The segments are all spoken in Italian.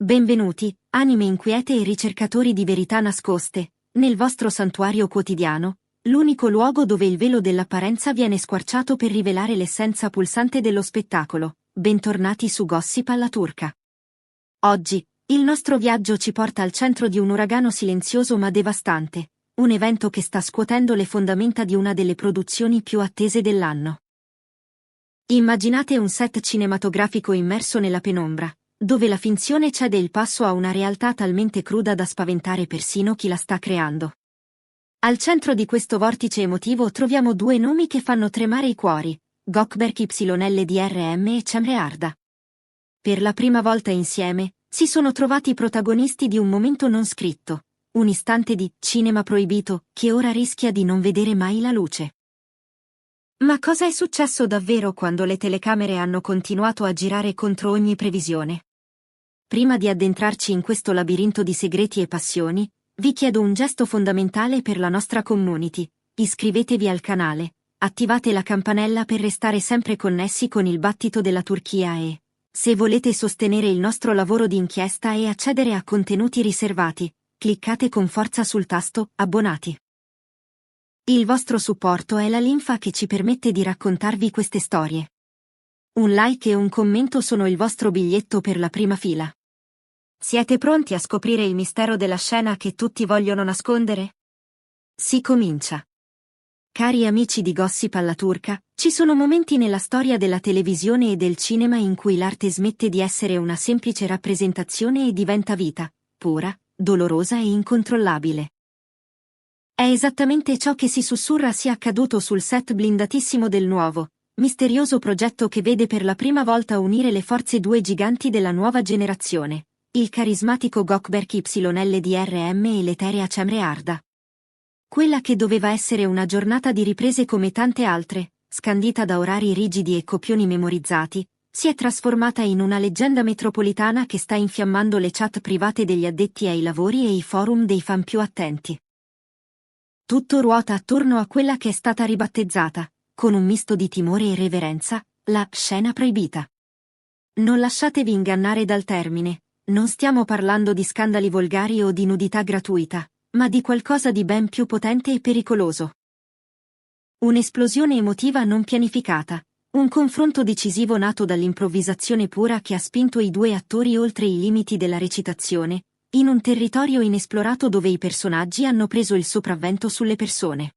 Benvenuti, anime inquiete e ricercatori di verità nascoste, nel vostro santuario quotidiano, l'unico luogo dove il velo dell'apparenza viene squarciato per rivelare l'essenza pulsante dello spettacolo. Bentornati su Gossip alla turca. Oggi, il nostro viaggio ci porta al centro di un uragano silenzioso ma devastante, un evento che sta scuotendo le fondamenta di una delle produzioni più attese dell'anno. Immaginate un set cinematografico immerso nella penombra, dove la finzione cede il passo a una realtà talmente cruda da spaventare persino chi la sta creando. Al centro di questo vortice emotivo troviamo due nomi che fanno tremare i cuori, Gökberk YLDRM e Cemre Arda. Per la prima volta insieme, si sono trovati protagonisti di un momento non scritto, un istante di cinema proibito che ora rischia di non vedere mai la luce. Ma cosa è successo davvero quando le telecamere hanno continuato a girare contro ogni previsione? Prima di addentrarci in questo labirinto di segreti e passioni, vi chiedo un gesto fondamentale per la nostra community: iscrivetevi al canale, attivate la campanella per restare sempre connessi con il battito della Turchia e, se volete sostenere il nostro lavoro di inchiesta e accedere a contenuti riservati, cliccate con forza sul tasto abbonati. Il vostro supporto è la linfa che ci permette di raccontarvi queste storie. Un like e un commento sono il vostro biglietto per la prima fila. Siete pronti a scoprire il mistero della scena che tutti vogliono nascondere? Si comincia. Cari amici di Gossip alla turca, ci sono momenti nella storia della televisione e del cinema in cui l'arte smette di essere una semplice rappresentazione e diventa vita, pura, dolorosa e incontrollabile. È esattamente ciò che si sussurra sia accaduto sul set blindatissimo del nuovo, misterioso progetto che vede per la prima volta unire le forze due giganti della nuova generazione, il carismatico Gökberk YLDRM e l'eterea Cemre Arda. Quella che doveva essere una giornata di riprese come tante altre, scandita da orari rigidi e copioni memorizzati, si è trasformata in una leggenda metropolitana che sta infiammando le chat private degli addetti ai lavori e i forum dei fan più attenti. Tutto ruota attorno a quella che è stata ribattezzata, con un misto di timore e reverenza, la scena proibita. Non lasciatevi ingannare dal termine, non stiamo parlando di scandali volgari o di nudità gratuita, ma di qualcosa di ben più potente e pericoloso. Un'esplosione emotiva non pianificata, un confronto decisivo nato dall'improvvisazione pura che ha spinto i due attori oltre i limiti della recitazione, in un territorio inesplorato dove i personaggi hanno preso il sopravvento sulle persone.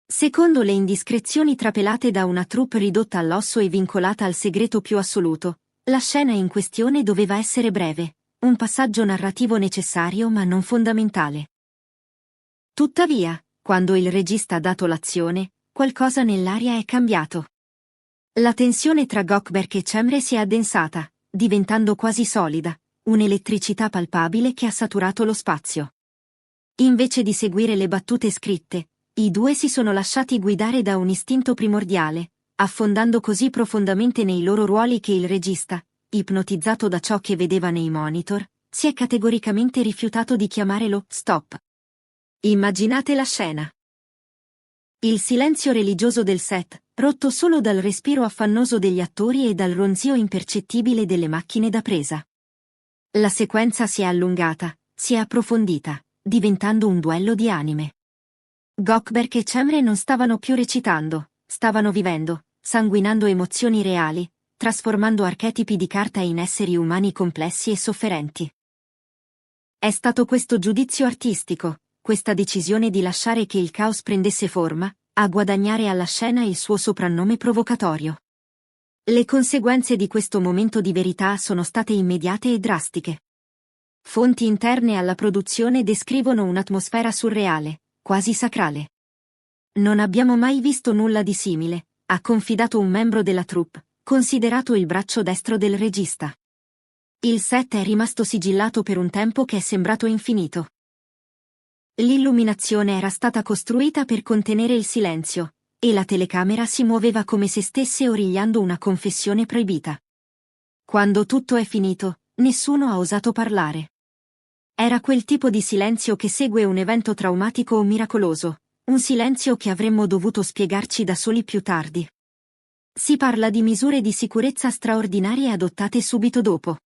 Secondo le indiscrezioni trapelate da una troupe ridotta all'osso e vincolata al segreto più assoluto, la scena in questione doveva essere breve, un passaggio narrativo necessario ma non fondamentale. Tuttavia, quando il regista ha dato l'azione, qualcosa nell'aria è cambiato. La tensione tra Gökberk e Cemre si è addensata, diventando quasi solida, un'elettricità palpabile che ha saturato lo spazio. Invece di seguire le battute scritte, i due si sono lasciati guidare da un istinto primordiale, affondando così profondamente nei loro ruoli che il regista, ipnotizzato da ciò che vedeva nei monitor, si è categoricamente rifiutato di chiamare lo stop. Immaginate la scena. Il silenzio religioso del set, rotto solo dal respiro affannoso degli attori e dal ronzio impercettibile delle macchine da presa. La sequenza si è allungata, si è approfondita, diventando un duello di anime. Gökberk e Cemre non stavano più recitando, stavano vivendo, sanguinando emozioni reali, trasformando archetipi di carta in esseri umani complessi e sofferenti. È stato questo giudizio artistico, questa decisione di lasciare che il caos prendesse forma, a guadagnare alla scena il suo soprannome provocatorio. Le conseguenze di questo momento di verità sono state immediate e drastiche. Fonti interne alla produzione descrivono un'atmosfera surreale, quasi sacrale. Non abbiamo mai visto nulla di simile, ha confidato un membro della troupe, considerato il braccio destro del regista. Il set è rimasto sigillato per un tempo che è sembrato infinito. L'illuminazione era stata costruita per contenere il silenzio, e la telecamera si muoveva come se stesse origliando una confessione proibita. Quando tutto è finito, nessuno ha osato parlare. Era quel tipo di silenzio che segue un evento traumatico o miracoloso, un silenzio che avremmo dovuto spiegarci da soli più tardi. Si parla di misure di sicurezza straordinarie adottate subito dopo.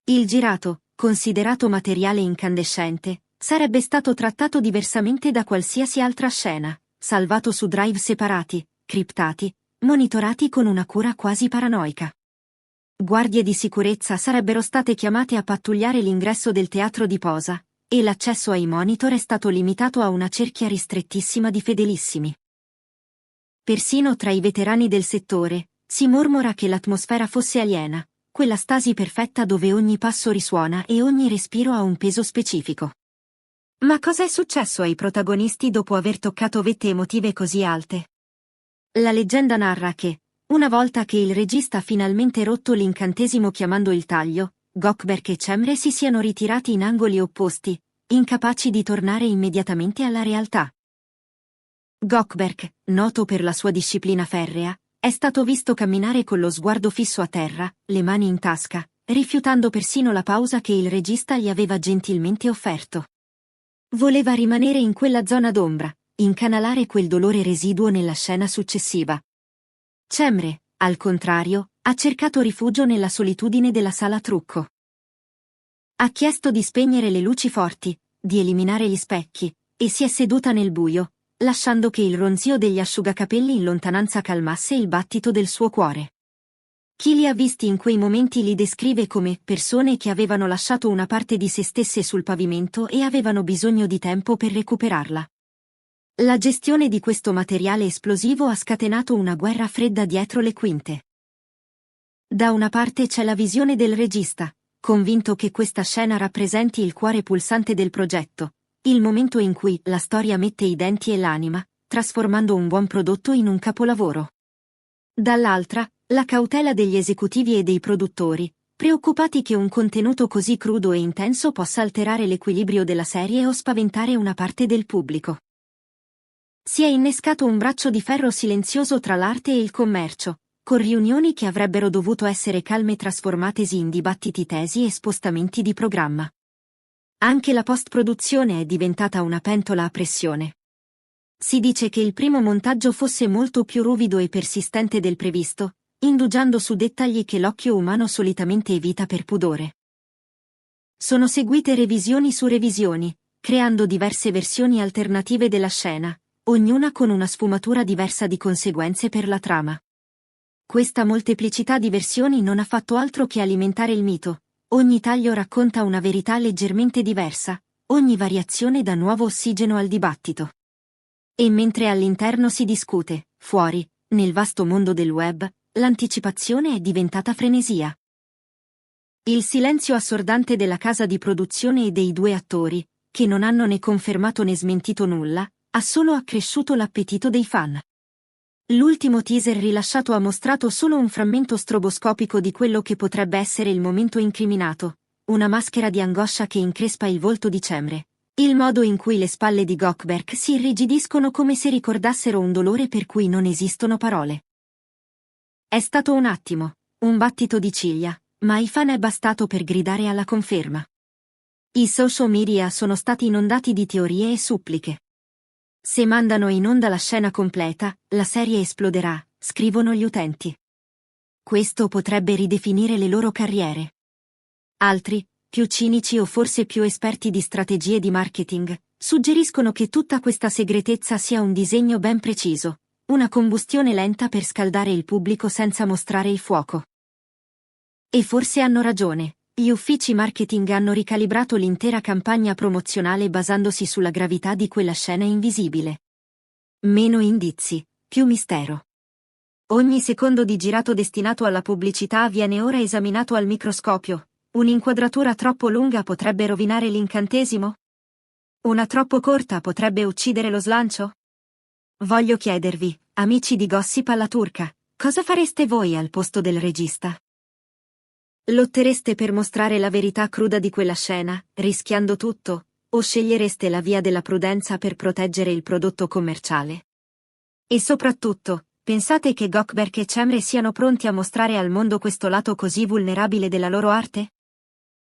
Il girato, considerato materiale incandescente, sarebbe stato trattato diversamente da qualsiasi altra scena, salvato su drive separati, criptati, monitorati con una cura quasi paranoica. Guardie di sicurezza sarebbero state chiamate a pattugliare l'ingresso del teatro di posa, e l'accesso ai monitor è stato limitato a una cerchia ristrettissima di fedelissimi. Persino tra i veterani del settore, si mormora che l'atmosfera fosse aliena, quella stasi perfetta dove ogni passo risuona e ogni respiro ha un peso specifico. Ma cosa è successo ai protagonisti dopo aver toccato vette emotive così alte? La leggenda narra che, una volta che il regista ha finalmente rotto l'incantesimo chiamando il taglio, Gökberk e Cemre si siano ritirati in angoli opposti, incapaci di tornare immediatamente alla realtà. Gökberk, noto per la sua disciplina ferrea, è stato visto camminare con lo sguardo fisso a terra, le mani in tasca, rifiutando persino la pausa che il regista gli aveva gentilmente offerto. Voleva rimanere in quella zona d'ombra, incanalare quel dolore residuo nella scena successiva. Cemre, al contrario, ha cercato rifugio nella solitudine della sala trucco. Ha chiesto di spegnere le luci forti, di eliminare gli specchi, e si è seduta nel buio, lasciando che il ronzio degli asciugacapelli in lontananza calmasse il battito del suo cuore. Chi li ha visti in quei momenti li descrive come persone che avevano lasciato una parte di se stesse sul pavimento e avevano bisogno di tempo per recuperarla. La gestione di questo materiale esplosivo ha scatenato una guerra fredda dietro le quinte. Da una parte c'è la visione del regista, convinto che questa scena rappresenti il cuore pulsante del progetto, il momento in cui la storia mette i denti e l'anima, trasformando un buon prodotto in un capolavoro. Dall'altra, la cautela degli esecutivi e dei produttori, preoccupati che un contenuto così crudo e intenso possa alterare l'equilibrio della serie o spaventare una parte del pubblico. Si è innescato un braccio di ferro silenzioso tra l'arte e il commercio, con riunioni che avrebbero dovuto essere calme trasformatesi in dibattiti tesi e spostamenti di programma. Anche la post-produzione è diventata una pentola a pressione. Si dice che il primo montaggio fosse molto più ruvido e persistente del previsto, indugiando su dettagli che l'occhio umano solitamente evita per pudore. Sono seguite revisioni su revisioni, creando diverse versioni alternative della scena, ognuna con una sfumatura diversa di conseguenze per la trama. Questa molteplicità di versioni non ha fatto altro che alimentare il mito. Ogni taglio racconta una verità leggermente diversa, ogni variazione dà nuovo ossigeno al dibattito. E mentre all'interno si discute, fuori, nel vasto mondo del web, l'anticipazione è diventata frenesia. Il silenzio assordante della casa di produzione e dei due attori, che non hanno né confermato né smentito nulla, ha solo accresciuto l'appetito dei fan. L'ultimo teaser rilasciato ha mostrato solo un frammento stroboscopico di quello che potrebbe essere il momento incriminato, una maschera di angoscia che increspa il volto di Cemre, il modo in cui le spalle di Gökberk si irrigidiscono come se ricordassero un dolore per cui non esistono parole. È stato un attimo, un battito di ciglia, ma ai fan è bastato per gridare alla conferma. I social media sono stati inondati di teorie e suppliche. Se mandano in onda la scena completa, la serie esploderà, scrivono gli utenti. Questo potrebbe ridefinire le loro carriere. Altri, più cinici o forse più esperti di strategie di marketing, suggeriscono che tutta questa segretezza sia un disegno ben preciso, una combustione lenta per scaldare il pubblico senza mostrare il fuoco. E forse hanno ragione. Gli uffici marketing hanno ricalibrato l'intera campagna promozionale basandosi sulla gravità di quella scena invisibile. Meno indizi, più mistero. Ogni secondo di girato destinato alla pubblicità viene ora esaminato al microscopio. Un'inquadratura troppo lunga potrebbe rovinare l'incantesimo? Una troppo corta potrebbe uccidere lo slancio? Voglio chiedervi, amici di Gossip alla turca, cosa fareste voi al posto del regista? Lottereste per mostrare la verità cruda di quella scena, rischiando tutto, o scegliereste la via della prudenza per proteggere il prodotto commerciale? E soprattutto, pensate che Gökberk e Cemre siano pronti a mostrare al mondo questo lato così vulnerabile della loro arte?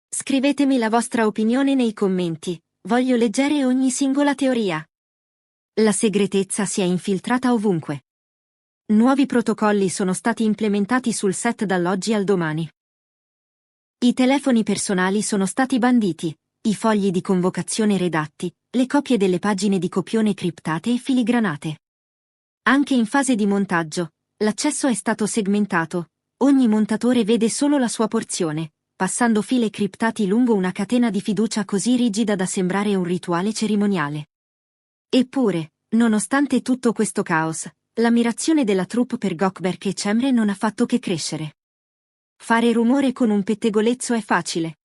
Scrivetemi la vostra opinione nei commenti, voglio leggere ogni singola teoria. La segretezza si è infiltrata ovunque. Nuovi protocolli sono stati implementati sul set dall'oggi al domani. I telefoni personali sono stati banditi, i fogli di convocazione redatti, le copie delle pagine di copione criptate e filigranate. Anche in fase di montaggio, l'accesso è stato segmentato, ogni montatore vede solo la sua porzione, passando file criptati lungo una catena di fiducia così rigida da sembrare un rituale cerimoniale. Eppure, nonostante tutto questo caos, l'ammirazione della troupe per Gökberk e Cemre non ha fatto che crescere. Fare rumore con un pettegolezzo è facile.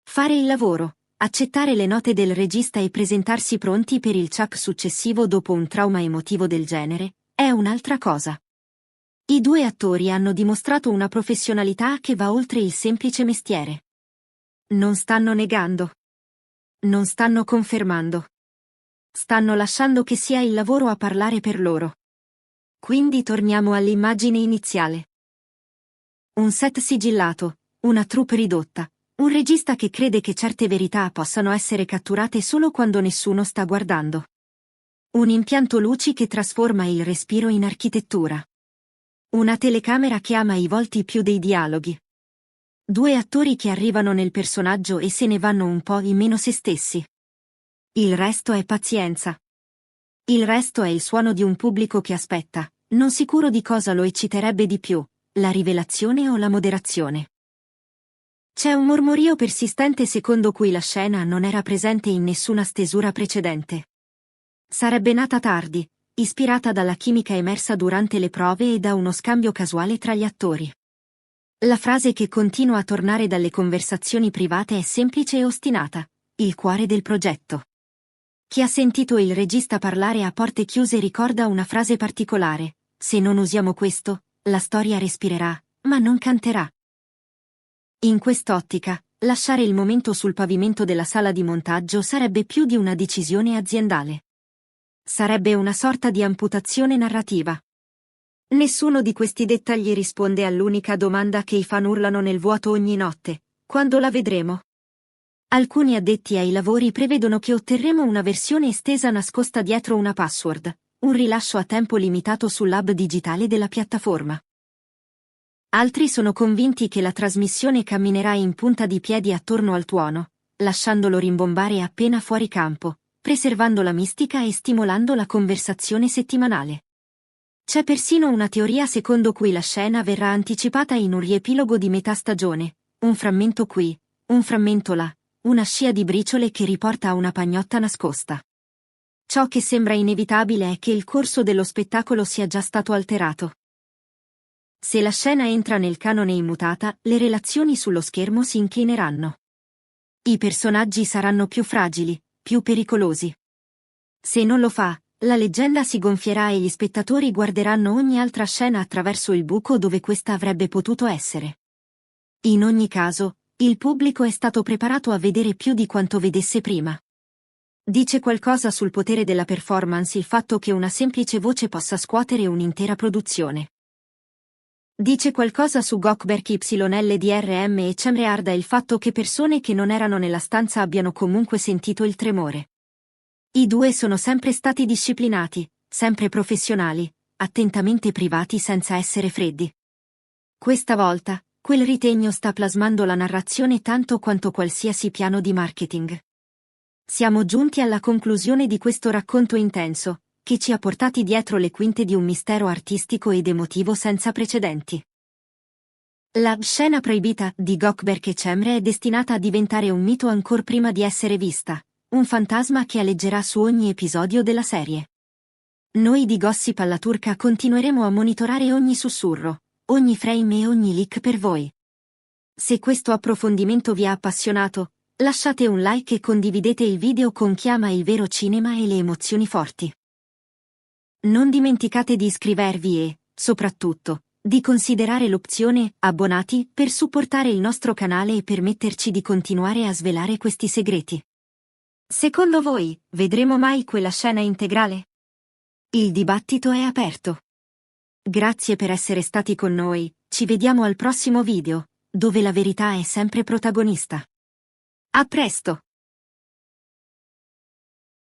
Fare il lavoro, accettare le note del regista e presentarsi pronti per il ciak successivo dopo un trauma emotivo del genere, è un'altra cosa. I due attori hanno dimostrato una professionalità che va oltre il semplice mestiere. Non stanno negando. Non stanno confermando. Stanno lasciando che sia il lavoro a parlare per loro. Quindi torniamo all'immagine iniziale. Un set sigillato, una troupe ridotta, un regista che crede che certe verità possano essere catturate solo quando nessuno sta guardando. Un impianto luci che trasforma il respiro in architettura. Una telecamera che ama i volti più dei dialoghi. Due attori che arrivano nel personaggio e se ne vanno un po' in meno se stessi. Il resto è pazienza. Il resto è il suono di un pubblico che aspetta, non sicuro di cosa lo ecciterebbe di più, la rivelazione o la moderazione. C'è un mormorio persistente secondo cui la scena non era presente in nessuna stesura precedente. Sarebbe nata tardi, ispirata dalla chimica emersa durante le prove e da uno scambio casuale tra gli attori. La frase che continua a tornare dalle conversazioni private è semplice e ostinata, il cuore del progetto. Chi ha sentito il regista parlare a porte chiuse ricorda una frase particolare: se non usiamo questo, la storia respirerà, ma non canterà. In quest'ottica, lasciare il momento sul pavimento della sala di montaggio sarebbe più di una decisione aziendale. Sarebbe una sorta di amputazione narrativa. Nessuno di questi dettagli risponde all'unica domanda che i fan urlano nel vuoto ogni notte: quando la vedremo? Alcuni addetti ai lavori prevedono che otterremo una versione estesa nascosta dietro una password, un rilascio a tempo limitato sull'hub digitale della piattaforma. Altri sono convinti che la trasmissione camminerà in punta di piedi attorno al tuono, lasciandolo rimbombare appena fuori campo, preservando la mistica e stimolando la conversazione settimanale. C'è persino una teoria secondo cui la scena verrà anticipata in un riepilogo di metà stagione, un frammento qui, un frammento là, una scia di briciole che riporta a una pagnotta nascosta. Ciò che sembra inevitabile è che il corso dello spettacolo sia già stato alterato. Se la scena entra nel canone immutata, le relazioni sullo schermo si inclineranno. I personaggi saranno più fragili, più pericolosi. Se non lo fa, la leggenda si gonfierà e gli spettatori guarderanno ogni altra scena attraverso il buco dove questa avrebbe potuto essere. In ogni caso, il pubblico è stato preparato a vedere più di quanto vedesse prima. Dice qualcosa sul potere della performance il fatto che una semplice voce possa scuotere un'intera produzione. Dice qualcosa su Gökberk YLDRM e Cemre Arda il fatto che persone che non erano nella stanza abbiano comunque sentito il tremore. I due sono sempre stati disciplinati, sempre professionali, attentamente privati senza essere freddi. Questa volta, quel ritegno sta plasmando la narrazione tanto quanto qualsiasi piano di marketing. Siamo giunti alla conclusione di questo racconto intenso, che ci ha portati dietro le quinte di un mistero artistico ed emotivo senza precedenti. La scena proibita di Gökberk e Cemre è destinata a diventare un mito ancor prima di essere vista, un fantasma che aleggerà su ogni episodio della serie. Noi di Gossip alla Turca continueremo a monitorare ogni sussurro, ogni frame e ogni leak per voi. Se questo approfondimento vi ha appassionato, lasciate un like e condividete il video con chi ama il vero cinema e le emozioni forti. Non dimenticate di iscrivervi e, soprattutto, di considerare l'opzione abbonati per supportare il nostro canale e permetterci di continuare a svelare questi segreti. Secondo voi, vedremo mai quella scena integrale? Il dibattito è aperto. Grazie per essere stati con noi, ci vediamo al prossimo video, dove la verità è sempre protagonista. A presto!